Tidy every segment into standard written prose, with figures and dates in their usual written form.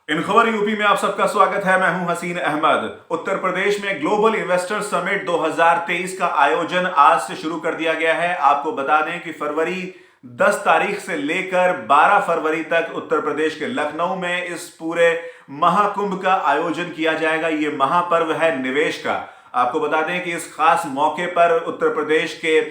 इन खबर यूपी में आप सबका स्वागत है। मैं हूं हसीन अहमद। उत्तर प्रदेश में ग्लोबल इन्वेस्टर समिट 2023 का आयोजन आज से शुरू कर दिया गया है। आपको बता दें कि फरवरी 10 तारीख से लेकर 12 फरवरी तक उत्तर प्रदेश के लखनऊ में इस पूरे महाकुंभ का आयोजन किया जाएगा। ये महापर्व है निवेश का। आपको बता दें कि इस खास मौके पर उत्तर प्रदेश के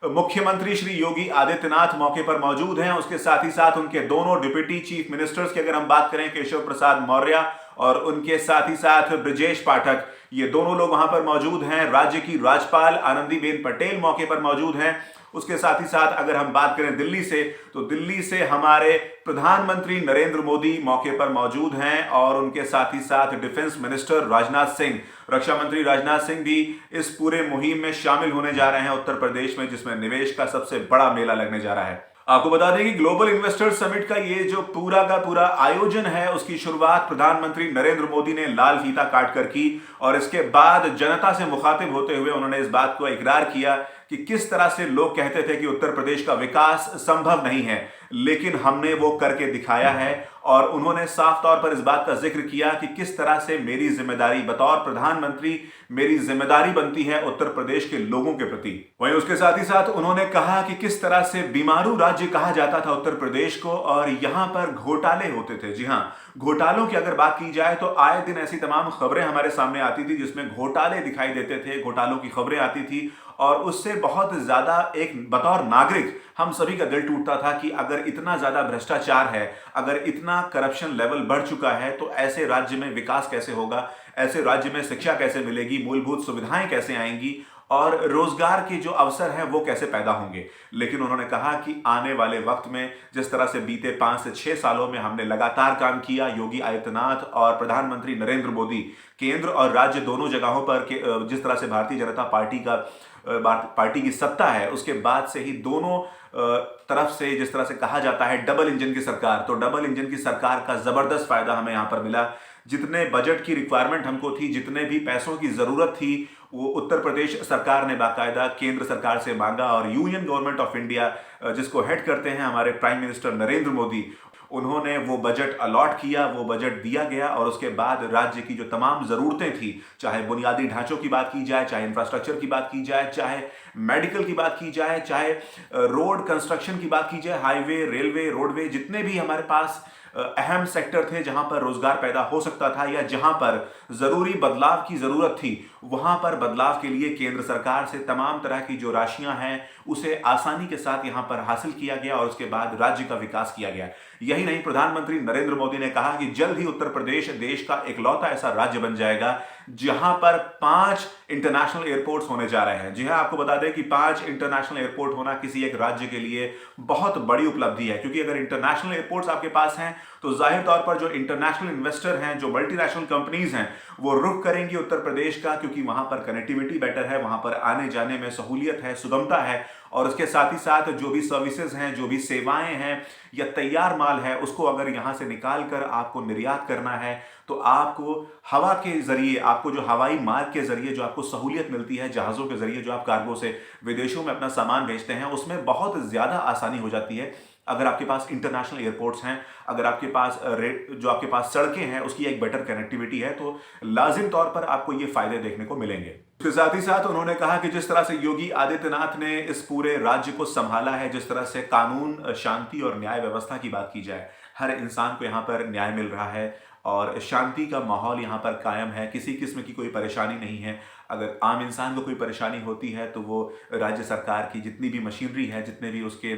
मुख्यमंत्री श्री योगी आदित्यनाथ मौके पर मौजूद हैं। उसके साथ ही साथ उनके दोनों डिप्टी चीफ मिनिस्टर्स की अगर हम बात करें, केशव प्रसाद मौर्य और उनके साथ ही साथ ब्रजेश पाठक, ये दोनों लोग वहां पर मौजूद हैं। राज्य की राज्यपाल आनंदीबेन पटेल मौके पर मौजूद हैं। उसके साथ ही साथ अगर हम बात करें दिल्ली से, तो दिल्ली से हमारे प्रधानमंत्री नरेंद्र मोदी मौके पर मौजूद हैं और उनके साथ ही साथ डिफेंस मिनिस्टर राजनाथ सिंह, रक्षा मंत्री राजनाथ सिंह भी इस पूरे मुहिम में शामिल होने जा रहे हैं उत्तर प्रदेश में, जिसमें निवेश का सबसे बड़ा मेला लगने जा रहा है। आपको बता दें कि ग्लोबल इन्वेस्टर्स समिट का ये जो पूरा का पूरा आयोजन है, उसकी शुरुआत प्रधानमंत्री नरेंद्र मोदी ने लाल फीता काटकर की और इसके बाद जनता से मुखातिब होते हुए उन्होंने इस बात को इकरार किया कि किस तरह से लोग कहते थे कि उत्तर प्रदेश का विकास संभव नहीं है, लेकिन हमने वो करके दिखाया है। और उन्होंने साफ तौर पर इस बात का जिक्र किया कि किस तरह से मेरी जिम्मेदारी बतौर प्रधानमंत्री, मेरी जिम्मेदारी बनती है उत्तर प्रदेश के लोगों के प्रति। वहीं उसके साथ ही साथ उन्होंने कहा कि किस तरह से बीमारू राज्य कहा जाता था उत्तर प्रदेश को और यहां पर घोटाले होते थे। जी हां, घोटालों की अगर बात की जाए तो आए दिन ऐसी तमाम खबरें हमारे सामने आती थी जिसमें घोटाले दिखाई देते थे, घोटालों की खबरें आती थी और उससे बहुत ज्यादा एक बतौर नागरिक हम सभी का दिल टूटता था कि अगर इतना ज्यादा भ्रष्टाचार है, अगर इतना करप्शन लेवल बढ़ चुका है, तो ऐसे राज्य में विकास कैसे होगा, ऐसे राज्य में शिक्षा कैसे मिलेगी, मूलभूत सुविधाएं कैसे आएंगी और रोजगार के जो अवसर हैं वो कैसे पैदा होंगे। लेकिन उन्होंने कहा कि आने वाले वक्त में जिस तरह से बीते 5 से 6 सालों में हमने लगातार काम किया, योगी आदित्यनाथ और प्रधानमंत्री नरेंद्र मोदी केंद्र और राज्य दोनों जगहों पर जिस तरह से भारतीय जनता पार्टी की सत्ता है, उसके बाद से ही दोनों तरफ से जिस तरह से कहा जाता है डबल इंजन की सरकार, तो डबल इंजन की सरकार का जबरदस्त फायदा हमें यहां पर मिला। जितने बजट की रिक्वायरमेंट हमको थी, जितने भी पैसों की जरूरत थी, वो उत्तर प्रदेश सरकार ने बाकायदा केंद्र सरकार से मांगा और यूनियन गवर्नमेंट ऑफ इंडिया, जिसको हेड करते हैं हमारे प्राइम मिनिस्टर नरेंद्र मोदी, उन्होंने वो बजट अलॉट किया, वो बजट दिया गया और उसके बाद राज्य की जो तमाम ज़रूरतें थी, चाहे बुनियादी ढांचों की बात की जाए, चाहे इंफ्रास्ट्रक्चर की बात की जाए, चाहे मेडिकल की बात की जाए, चाहे रोड कंस्ट्रक्शन की बात की जाए, हाईवे, रेलवे, रोडवे, जितने भी हमारे पास अहम सेक्टर थे जहां पर रोजगार पैदा हो सकता था या जहां पर जरूरी बदलाव की जरूरत थी, वहां पर बदलाव के लिए केंद्र सरकार से तमाम तरह की जो राशियां हैं उसे आसानी के साथ यहां पर हासिल किया गया और उसके बाद राज्य का विकास किया गया। यही नहीं, प्रधानमंत्री नरेंद्र मोदी ने कहा कि जल्द ही उत्तर प्रदेश देश का इकलौता ऐसा राज्य बन जाएगा जहां पर 5 इंटरनेशनल एयरपोर्ट्स होने जा रहे हैं। जी हां, आपको बता दें कि 5 इंटरनेशनल एयरपोर्ट होना किसी एक राज्य के लिए बहुत बड़ी उपलब्धि है, क्योंकि अगर इंटरनेशनल एयरपोर्ट्स आपके पास हैं तो जाहिर तौर पर जो इंटरनेशनल इन्वेस्टर हैं, जो मल्टीनेशनल कंपनीज हैं, वो रुख करेंगी उत्तर प्रदेश का, क्योंकि वहां पर कनेक्टिविटी बेटर है, वहां पर आने जाने में सहूलियत है, सुगमता है और उसके साथ ही साथ जो भी सर्विसेज हैं, जो भी सेवाएं हैं या तैयार माल है, उसको अगर यहां से निकाल कर आपको निर्यात करना है तो आपको हवा के जरिए, आपको जो हवाई मार्ग के जरिए जो आपको सहूलियत मिलती है, जहाजों के जरिए जो आप कार्गो से विदेशों में अपना सामान भेजते हैं, उसमें बहुत ज्यादा आसानी हो जाती है अगर आपके पास इंटरनेशनल एयरपोर्ट्स हैं, अगर आपके पास जो आपके पास सड़कें हैं उसकी एक बेटर कनेक्टिविटी है, तो लाजिम तौर पर आपको ये फायदे देखने को मिलेंगे। उसके साथ ही साथ उन्होंने कहा कि जिस तरह से योगी आदित्यनाथ ने इस पूरे राज्य को संभाला है, जिस तरह से कानून, शांति और न्याय व्यवस्था की बात की जाए, हर इंसान को यहाँ पर न्याय मिल रहा है और शांति का माहौल यहाँ पर कायम है, किसी किस्म की कोई परेशानी नहीं है। अगर आम इंसान को कोई परेशानी होती है तो वो राज्य सरकार की जितनी भी मशीनरी है, जितने भी उसके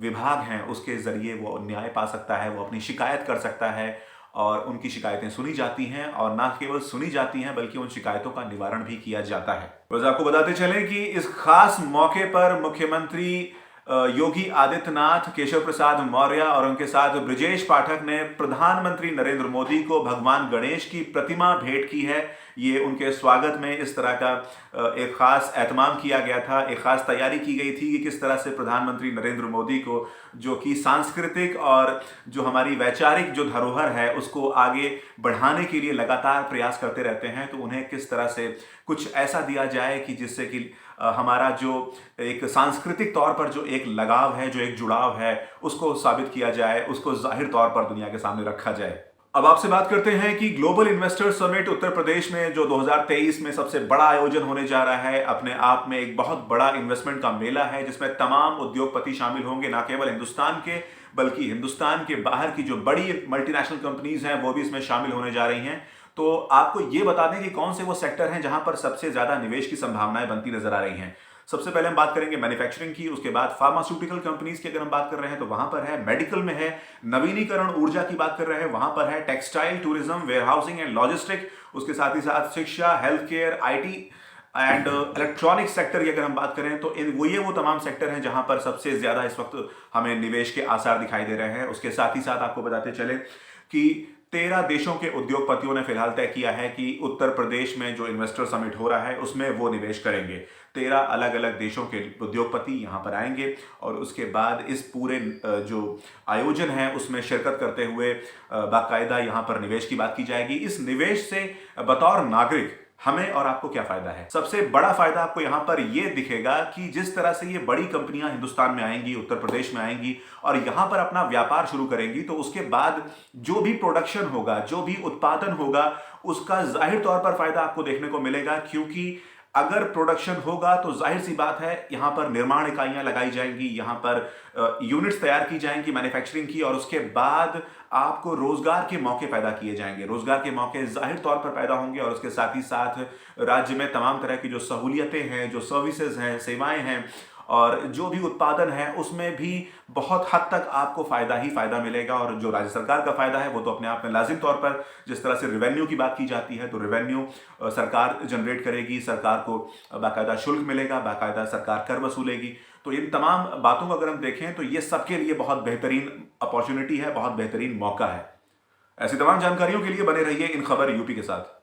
विभाग हैं, उसके ज़रिए वो न्याय पा सकता है, वो अपनी शिकायत कर सकता है और उनकी शिकायतें सुनी जाती हैं और ना केवल सुनी जाती हैं बल्कि उन शिकायतों का निवारण भी किया जाता है। बस आपको बताते चलें कि इस खास मौके पर मुख्यमंत्री योगी आदित्यनाथ, केशव प्रसाद मौर्य और उनके साथ ब्रजेश पाठक ने प्रधानमंत्री नरेंद्र मोदी को भगवान गणेश की प्रतिमा भेंट की है। ये उनके स्वागत में इस तरह का एक खास एहतमाम किया गया था, एक खास तैयारी की गई थी कि किस तरह से प्रधानमंत्री नरेंद्र मोदी को, जो कि सांस्कृतिक और जो हमारी वैचारिक जो धरोहर है उसको आगे बढ़ाने के लिए लगातार प्रयास करते रहते हैं, तो उन्हें किस तरह से कुछ ऐसा दिया जाए कि जिससे कि हमारा जो एक सांस्कृतिक तौर पर जो एक लगाव है, जो एक जुड़ाव है, उसको साबित किया जाए, उसको जाहिर तौर पर दुनिया के सामने रखा जाए। अब आपसे बात करते हैं कि global investors summit Uttar Pradesh में जो 2023 में सबसे बड़ा आयोजन होने जा रहा है, अपने आप में एक बहुत बड़ा इन्वेस्टमेंट का मेला है जिसमें तमाम उद्योगपति शामिल होंगे, ना केवल हिंदुस्तान के बल्कि हिंदुस्तान के बाहर की जो बड़ी मल्टीनेशनल कंपनीज हैं वो भी इसमें शामिल होने जा रही हैं। तो आपको ये बता दें कि कौन से वो सेक्टर हैं जहां पर सबसे ज्यादा निवेश की संभावनाएं बनती नजर आ रही हैं। सबसे पहले हम बात करेंगे मैन्युफैक्चरिंग की, उसके बाद फार्मास्यूटिकल कंपनीज की अगर हम बात कर रहे हैं तो वहां पर है, मेडिकल में है, नवीनीकरण ऊर्जा की बात कर रहे हैं वहां पर है, textile, tourism, warehousing and logistic, उसके साथ ही साथ शिक्षा, health care, IT and electronic sector की अगर हम बात करें तो वो तमाम सेक्टर हैं जहां पर सबसे ज्यादा इस वक्त हमें निवेश के आसार दिखाई दे रहे हैं। उसके साथ ही साथ आपको बताते चले कि 13 देशों के उद्योगपतियों ने फिलहाल तय किया है कि उत्तर प्रदेश में जो इन्वेस्टर समिट हो रहा है उसमें वो निवेश करेंगे। 13 अलग अलग देशों के उद्योगपति यहां पर आएंगे और उसके बाद इस पूरे जो आयोजन है उसमें शिरकत करते हुए बाकायदा यहां पर निवेश की बात की जाएगी। इस निवेश से बतौर नागरिक हमें और आपको क्या फायदा है? सबसे बड़ा फायदा आपको यहां पर यह दिखेगा कि जिस तरह से ये बड़ी कंपनियां हिंदुस्तान में आएंगी, उत्तर प्रदेश में आएंगी और यहां पर अपना व्यापार शुरू करेंगी, तो उसके बाद जो भी प्रोडक्शन होगा, जो भी उत्पादन होगा, उसका जाहिर तौर पर फायदा आपको देखने को मिलेगा। क्योंकि अगर प्रोडक्शन होगा तो जाहिर सी बात है यहां पर निर्माण इकाइयां लगाई जाएंगी, यहां पर यूनिट्स तैयार की जाएंगी मैन्युफैक्चरिंग की, और उसके बाद आपको रोजगार के मौके पैदा किए जाएंगे। रोजगार के मौके जाहिर तौर पर पैदा होंगे और उसके साथ ही साथ राज्य में तमाम तरह की जो सहूलियतें हैं, जो सर्विसेज हैं, सेवाएं हैं और जो भी उत्पादन है उसमें भी बहुत हद तक आपको फायदा ही फायदा मिलेगा। और जो राज्य सरकार का फायदा है वो तो अपने आप में लाजिम तौर पर, जिस तरह से रेवेन्यू की बात की जाती है तो रेवेन्यू सरकार जनरेट करेगी, सरकार को बाकायदा शुल्क मिलेगा, बाकायदा सरकार कर वसूलेगी। तो इन तमाम बातों को अगर हम देखें तो ये सबके लिए बहुत बेहतरीन अपॉर्चुनिटी है, बहुत बेहतरीन मौका है। ऐसी तमाम जानकारियों के लिए बने रहिए इन खबर यूपी के साथ।